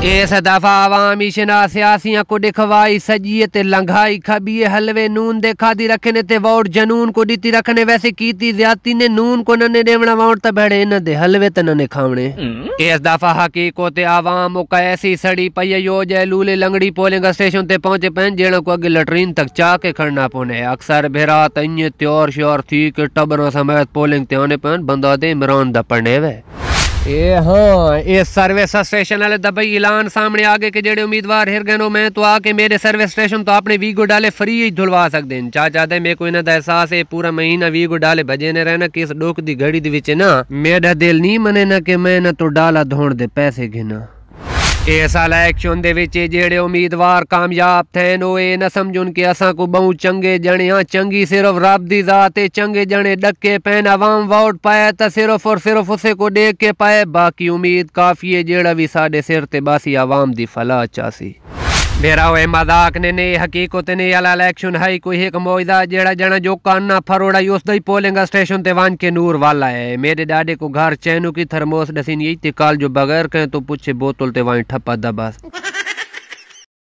इस दफा अवामी सियासियां को दिखवाई सजिए ते लंघाई खबिए हलवे नून दे खादी रखने ते वोट जनून को दीती रखने वैसे कीती ज्यादती ने नून को नने देवना वोट त भेड़े इन दे हलवे त नने खावने। इस दफा हकीको ते आवाम को ऐसी सड़ी पई यो जय लूले लंगड़ी पोलिंग स्टेशन ते पहुंचे पैन जेड़ो को अगे लटरीन तक चा के खड़ना पौने। अक्सर भेरा तइए त्योर श्योर थी के टबरों समेत पोलिंग ते आने पैन बंदा दे इमरान दा पड़ने वे। ये सर्विस स्टेशन वाले दबई ऐलान सामने आगे के जेड़े उम्मीदवार हिर गए मैं तो आके मेरे सर्विस स्टेशन तो अपने वीगो डाले फ्री ही धुलवा सकते हैं। चाचा दे मेरे को इन्हें एहसास है पूरा महीना वीगो डाले बजे ने रहना कि इस डोक दी घड़ी दे विच ना मेरा दिल नहीं मने ना कि मैं ना तो डाला धोण दे पैसे गिना। इस इलेक्शन दे विच जेड़े उम्मीदवार कामयाब थे नो ये न समझुन के असा को बहु चंगे जने हाँ चंगी सिर्फ रब दी जात है चंगे जने डके पैन अवाम वोट पाए तो सिर्फ और सिर्फ उसे को देख के पाए बाकी उम्मीद काफी है जेड़ा भी साडे सिर ते बासी अवाम दी फला चासी। मेरा वो मजाक ने हकीकत ने अला इलेक्शन है कोई एक मौजदा जेड़ा जना जो काना फरोड़ा उस दई पोलिंग स्टेशन ते वान के नूर वाला है। मेरे डाडे को घर चैनू की थर्मोस डसीन यही ते काल जो बगैर कहें तो पूछे बोतल ते वहीं ठप्पा दबास।